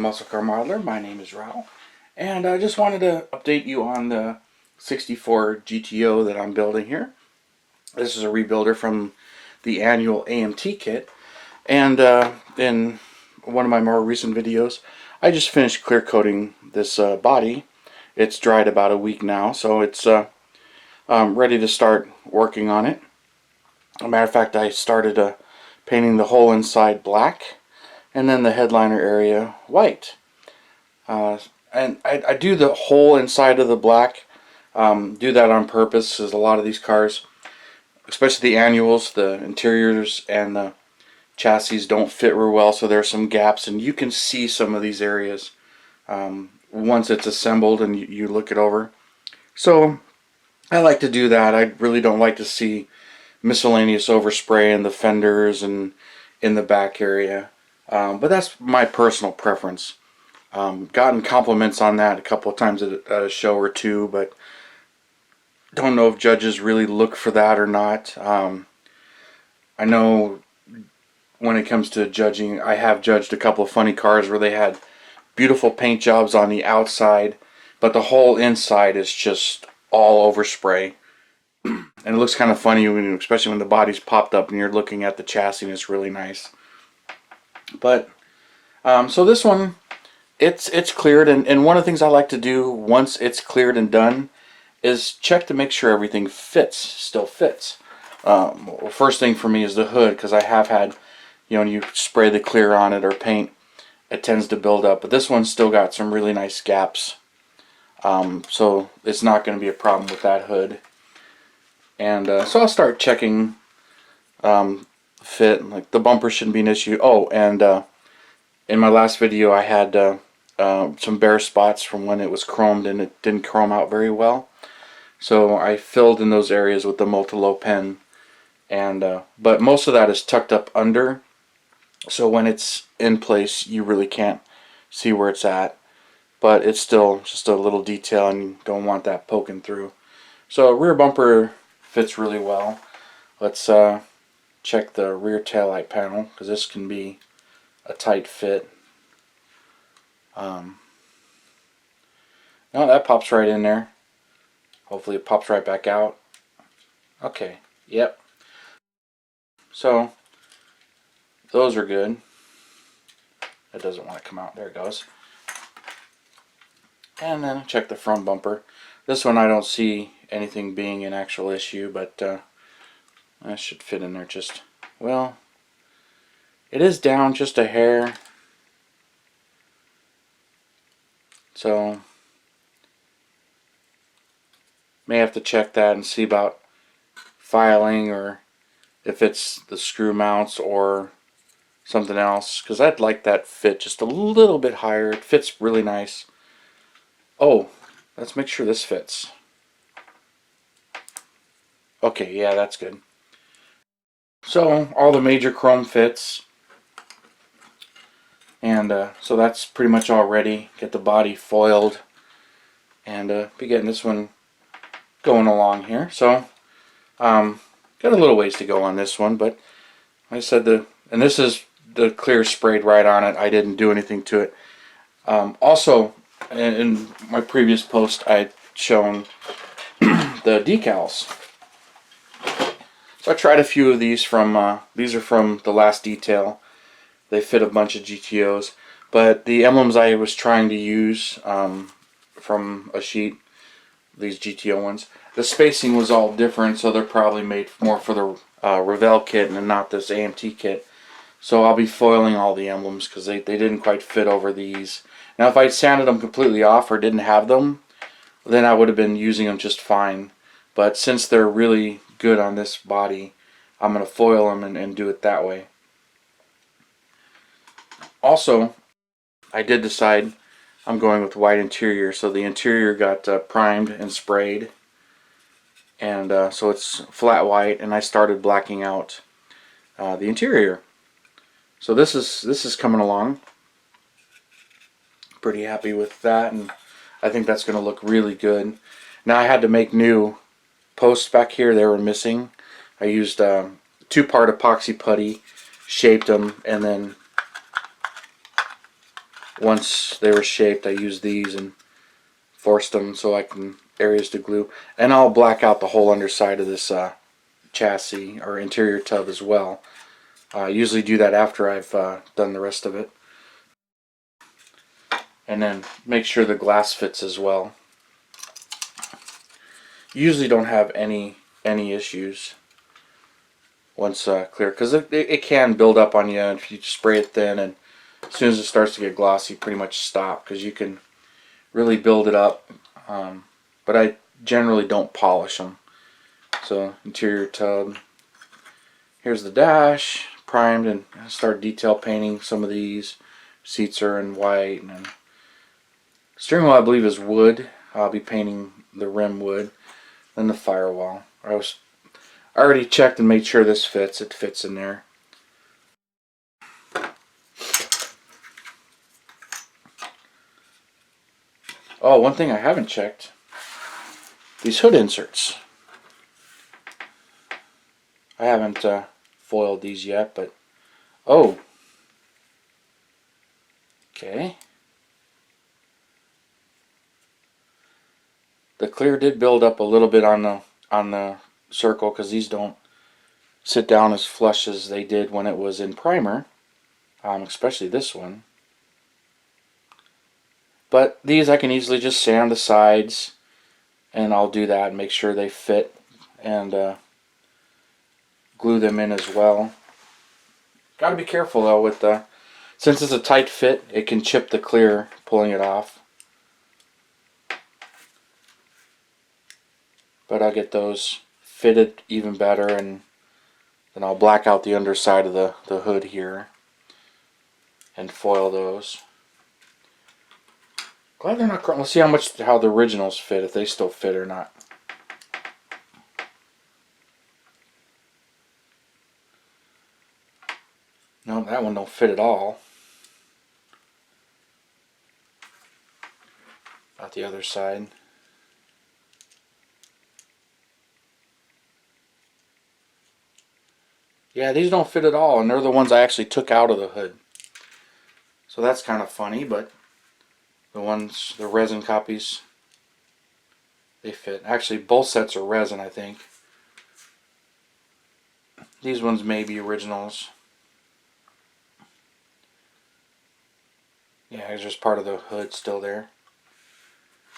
Muscle Car Modeler. My name is Raul, and I just wanted to update you on the 64 GTO that I'm building here. This is a rebuilder from the annual AMT kit, and in one of my more recent videos, I just finished clear coating this body. It's dried about a week now, so it's ready to start working on it. As a matter of fact, I started painting the whole inside black, and then the headliner area white. And I do the whole inside of the black, do that on purpose, because a lot of these cars, especially the annuals, the interiors and the chassis don't fit real well, so there are some gaps, and you can see some of these areas once it's assembled and you look it over. So I like to do that. I really don't like to see miscellaneous overspray in the fenders and in the back area. But that's my personal preference. Gotten compliments on that a couple of times at a show or two, but don't know if judges really look for that or not. I know when it comes to judging, I have judged a couple of funny cars where they had beautiful paint jobs on the outside, but the whole inside is just all overspray. And it looks kind of funny, especially when the body's popped up and you're looking at the chassis, and it's really nice. But so this one, it's cleared, and one of the things I like to do once it's cleared and done is check to make sure everything still fits. Well, first thing for me is the hood, because I have had, when you spray the clear on it or paint, it tends to build up. But this one's still got some really nice gaps, so it's not going to be a problem with that hood. And so I'll start checking fit. Like the bumper shouldn't be an issue. Oh, and in my last video I had some bare spots from when it was chromed and it didn't chrome out very well. So I filled in those areas with the Multi-Low pen, and but most of that is tucked up under, so when it's in place you really can't see where it's at, but it's still just a little detail and you don't want that poking through. So rear bumper fits really well. Let's check the rear taillight panel, because this can be a tight fit. No, that pops right in there. Hopefully it pops right back out. Okay, yep. So those are good. That doesn't want to come out. There it goes. And then check the front bumper. This one I don't see anything being an actual issue, but that should fit in there just, well, it is down just a hair. So may have to check that and see about filing, or if it's the screw mounts or something else, because I'd like that fit just a little bit higher. It fits really nice. Oh, let's make sure this fits. Okay, yeah, that's good. So all the major chrome fits, and so that's pretty much all ready. Get the body foiled, and be getting this one going along here. So got a little ways to go on this one, but like I said, and this is the clear sprayed right on it. I didn't do anything to it. Also, in my previous post I'd shown the decals. So I tried a few of these from, these are from the last detail. They fit a bunch of GTOs, but the emblems I was trying to use from a sheet, these GTO ones, the spacing was all different, so they're probably made more for the Revell kit and not this AMT kit. So I'll be foiling all the emblems because they didn't quite fit over these. Now if I sanded them completely off or didn't have them, then I would have been using them just fine. But since they're really good on this body, I'm going to foil them and do it that way. Also, I did decide I'm going with white interior, so the interior got primed and sprayed, and so it's flat white, and I started blacking out the interior. So this is coming along. Pretty happy with that, and I think that's going to look really good. Now I had to make new posts back here. They were missing. I used two-part epoxy putty, shaped them, and then once they were shaped, I used these and forced them so I can areas to glue. And I'll black out the whole underside of this chassis or interior tub as well. I usually do that after I've done the rest of it. And then make sure the glass fits as well. Usually don't have any issues once clear, because it can build up on you if you spray it thin, and as soon as it starts to get glossy, pretty much stop, because you can really build it up. But I generally don't polish them. So interior tub, here's the dash primed, and start detail painting some of these. Seats are in white, and steering wheel I believe is wood. I'll be painting the rim wood. Then the firewall. I already checked and made sure this fits. It fits in there. Oh, one thing I haven't checked. These hood inserts. I haven't foiled these yet, but oh. Okay. The clear did build up a little bit on the circle, because these don't sit down as flush as they did when it was in primer, especially this one. But these I can easily just sand the sides, and I'll do that and make sure they fit, and glue them in as well. Got to be careful though with since it's a tight fit, it can chip the clear pulling it off. But I'll get those fitted even better, and then I'll black out the underside of the hood here and foil those. Glad they're not. Let's see how the originals fit, if they still fit or not. No, that one don't fit at all. Not the other side. Yeah, these don't fit at all, and they're the ones I actually took out of the hood. So that's kind of funny, but the resin copies, they fit. Actually, both sets are resin, I think. These ones may be originals. Yeah, there's just part of the hood still there.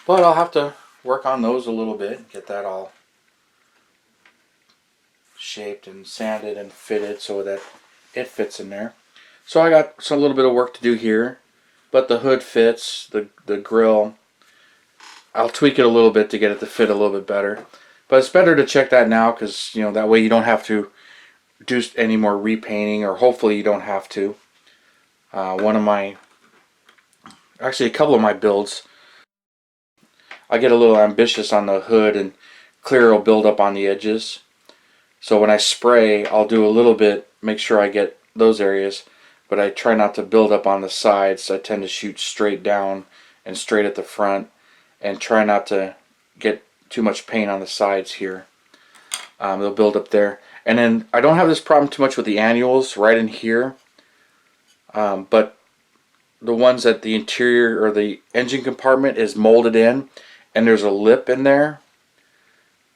But I'll have to work on those a little bit, get that all shaped and sanded and fitted so that it fits in there. So I got a little bit of work to do here, but the hood fits. The grill, I'll tweak it a little bit to get it to fit a little bit better. But it's better to check that now, because that way you don't have to do any more repainting, or hopefully you don't have to. Actually a couple of my builds, I get a little ambitious on the hood, and clear will build up on the edges. So when I spray, I'll do a little bit, make sure I get those areas, but I try not to build up on the sides. I tend to shoot straight down and straight at the front, and try not to get too much paint on the sides here. They'll build up there. And then I don't have this problem too much with the annuals right in here, but the ones at the interior or the engine compartment is molded in, and there's a lip in there.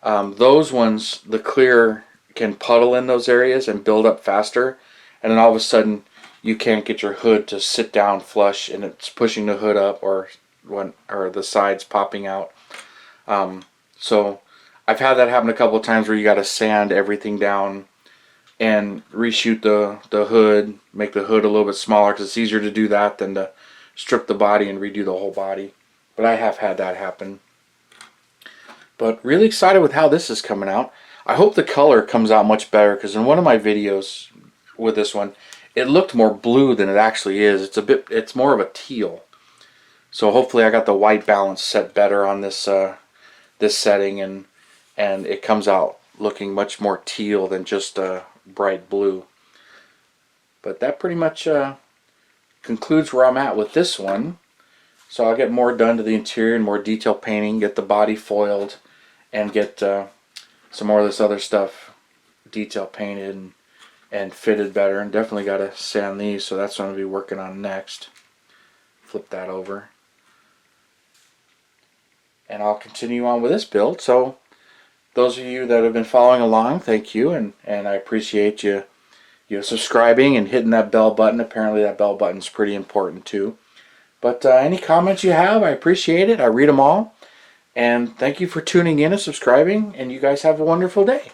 Those ones, the clear can puddle in those areas and build up faster, and then all of a sudden you can't get your hood to sit down flush, and it's pushing the hood up, or the sides popping out. So I've had that happen a couple of times, where you got to sand everything down and reshoot the hood, make the hood a little bit smaller, because it's easier to do that than to strip the body and redo the whole body. But I have had that happen. But really excited with how this is coming out. I hope the color comes out much better, because in one of my videos with this one, it looked more blue than it actually is. It's more of a teal. So hopefully I got the white balance set better on this this setting, and it comes out looking much more teal than just bright blue. But that pretty much concludes where I'm at with this one. So I'll get more done to the interior and more detail painting, get the body foiled, and get some more of this other stuff detail painted and fitted better. And definitely got to sand these, so that's what I'm going to be working on next. flip that over. And I'll continue on with this build. So those of you that have been following along, thank you, and I appreciate you subscribing and hitting that bell button. Apparently that bell button is pretty important too. But any comments you have, I appreciate it. I read them all. And thank you for tuning in and subscribing, and you guys have a wonderful day.